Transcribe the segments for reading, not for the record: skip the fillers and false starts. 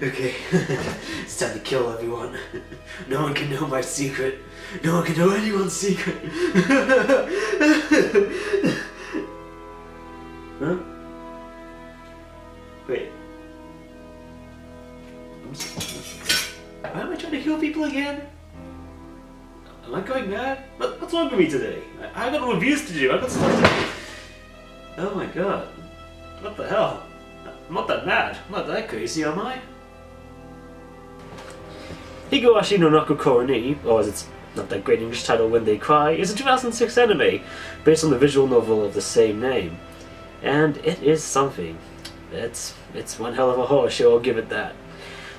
Okay, it's time to kill everyone. No one can know my secret. No one can know anyone's secret. Huh? Wait. Why am I trying to heal people again? Am I going mad? What's wrong with me today? I got reviews to do. I got stuff to do. Oh my god. What the hell? I'm not that mad. I'm not that crazy, am I? Higurashi no Naku Koroni, or as its not that great English title, When They Cry, is a 2006 anime based on the visual novel of the same name. And it is something. It's one hell of a horror show, I'll give it that.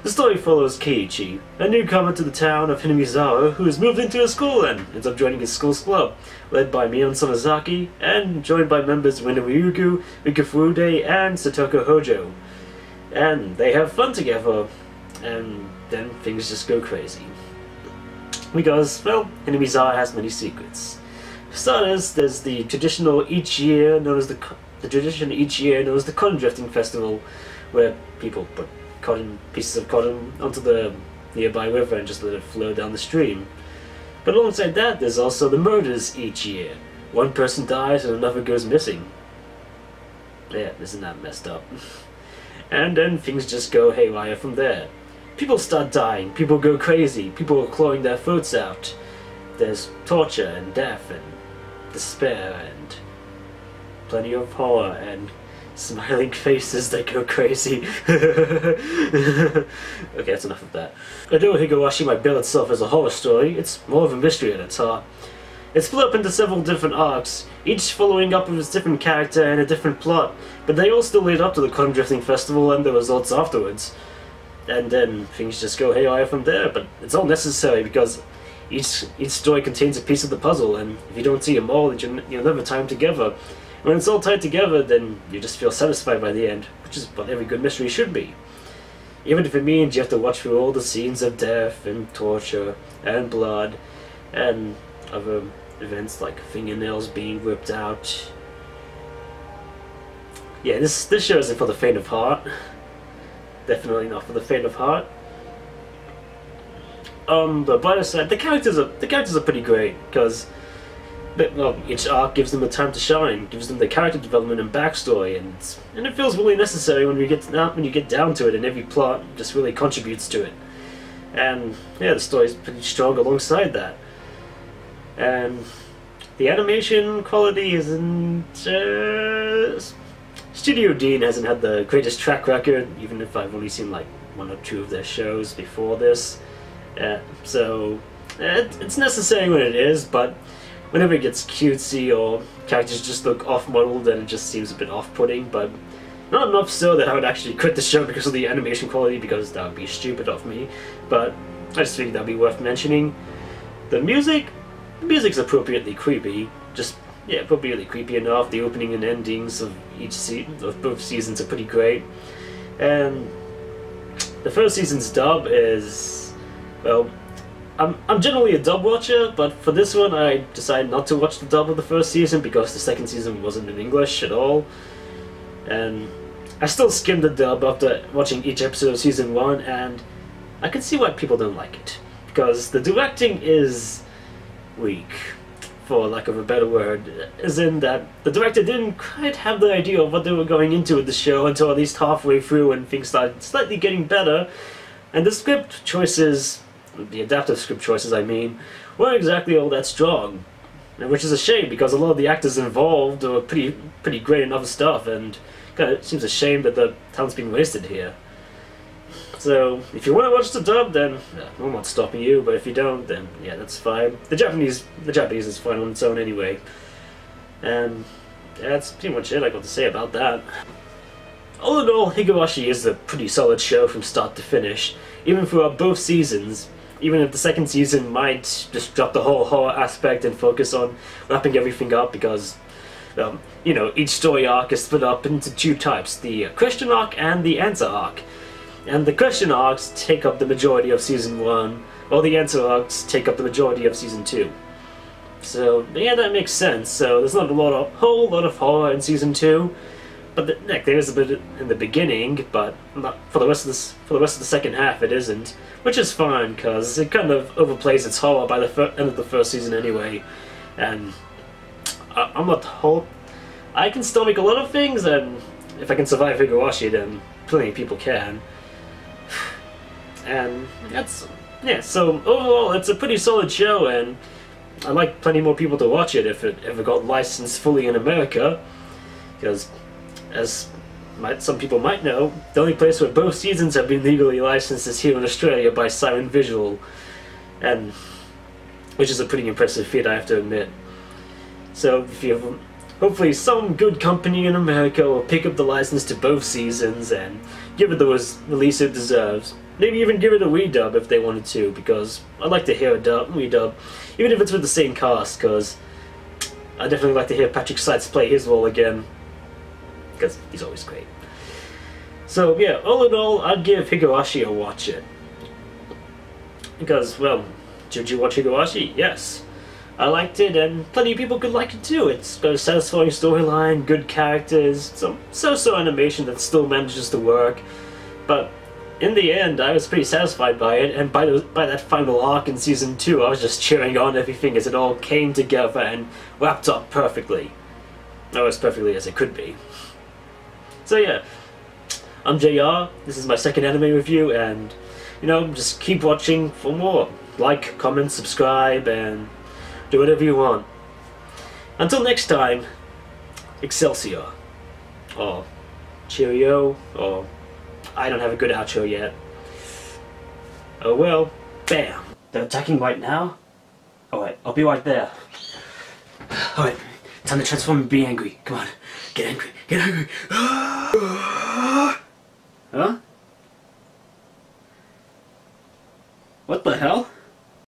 The story follows Keiichi, a newcomer to the town of Hinamizawa who has moved into a school and ends up joining his school's club, led by Mion Sonozaki, and joined by members Wino Ryugu, Mikafurude, and Satoko Hojo. And they have fun together, and then things just go crazy. Because, well, Hinamizawa has many secrets. For starters, there's the traditional each year known as the cotton drifting festival, where people put pieces of cotton onto the nearby river and just let it flow down the stream. But alongside that, there's also the murders each year. One person dies and another goes missing. Yeah, isn't that messed up? And then things just go haywire from there. People start dying, people go crazy, people are clawing their throats out. There's torture and death and despair and plenty of horror and smiling faces that go crazy. Okay, that's enough of that. Although Higurashi might bill itself as a horror story, it's more of a mystery at its heart. It's split up into several different arcs, each following up with its different character and a different plot, but they all still lead up to the Cotton Drifting Festival and the results afterwards. And then things just go haywire from there, but it's all necessary because each story contains a piece of the puzzle, and if you don't see them all, you'll never tie them together. When it's all tied together, then you just feel satisfied by the end, which is what every good mystery should be. Even if it means you have to watch through all the scenes of death and torture and blood and other events like fingernails being ripped out. Yeah, this show isn't for the faint of heart. Definitely not for the faint of heart. But by the side, the characters are pretty great because, well, each arc gives them the time to shine, gives them the character development and backstory, and it feels really necessary when you get down to it, and every plot just really contributes to it. And yeah, the story's pretty strong alongside that. And the animation quality isn't. Studio Dean hasn't had the greatest track record, even if I've only seen like one or two of their shows before this. So it's necessary when it is, but whenever it gets cutesy or characters just look off-modeled, then it just seems a bit off-putting, but not enough so that I would actually quit the show because of the animation quality, because that would be stupid of me, but I just think that would be worth mentioning. The music's appropriately creepy, appropriately creepy enough. The opening and endings of both seasons are pretty great, and the first season's dub is, well, I'm generally a dub watcher, but for this one I decided not to watch the dub of the first season because the second season wasn't in English at all, and I still skimmed the dub after watching each episode of season 1, and I can see why people don't like it, because the directing is weak, for lack of a better word, as in that the director didn't quite have the idea of what they were going into with the show until at least halfway through, when things started slightly getting better, and the script choices, the adaptive script choices I mean, weren't exactly all that strong, which is a shame because a lot of the actors involved were pretty great in other stuff, and kind of seems a shame that the talent's being wasted here. So if you want to watch the dub, then I'm not stopping you, but if you don't, then yeah, that's fine. The Japanese is fine on its own anyway. And yeah, that's pretty much it I got to say about that. All in all, Higurashi is a pretty solid show from start to finish, even throughout both seasons, even if the second season might just drop the whole horror aspect and focus on wrapping everything up because, you know, each story arc is split up into two types, the question arc and the answer arc. And the question arcs take up the majority of season 1, while the answer arcs take up the majority of season 2. So yeah, that makes sense. So there's not a whole lot of horror in season 2, but there is a bit in the beginning, but not for the rest of the second half it isn't, which is fine because it kind of overplays its horror by the end of the first season anyway, and I'm not whole. I can still make a lot of things, and if I can survive Higurashi, then plenty of people can. And so overall, it's a pretty solid show, and I'd like plenty more people to watch it if it ever got licensed fully in America, because as some people might know, the only place where both seasons have been legally licensed is here in Australia by Siren Visual, and which is a pretty impressive feat, I have to admit. So if you have, hopefully some good company in America will pick up the license to both seasons and give it the release it deserves. Maybe even give it a redub if they wanted to, because I'd like to hear a redub, even if it's with the same cast, because I'd definitely like to hear Patrick Seitz play his role again, because he's always great. So yeah, all in all, I'd give Higurashi a watch it. Because, well, did you watch Higurashi? Yes. I liked it, and plenty of people could like it too. It's got a satisfying storyline, good characters, some so-so animation that still manages to work, but in the end, I was pretty satisfied by it, and by that final arc in Season 2, I was just cheering on everything as it all came together and wrapped up perfectly. Or as perfectly as it could be. So yeah, I'm JR, this is my second anime review, and, you know, just keep watching for more. Like, comment, subscribe, and do whatever you want. Until next time, Excelsior. Or cheerio, or I don't have a good outro yet. Oh well, bam! They're attacking right now? Alright, I'll be right there. Alright, time to transform and be angry. Come on, get angry, get angry! Huh? What the hell?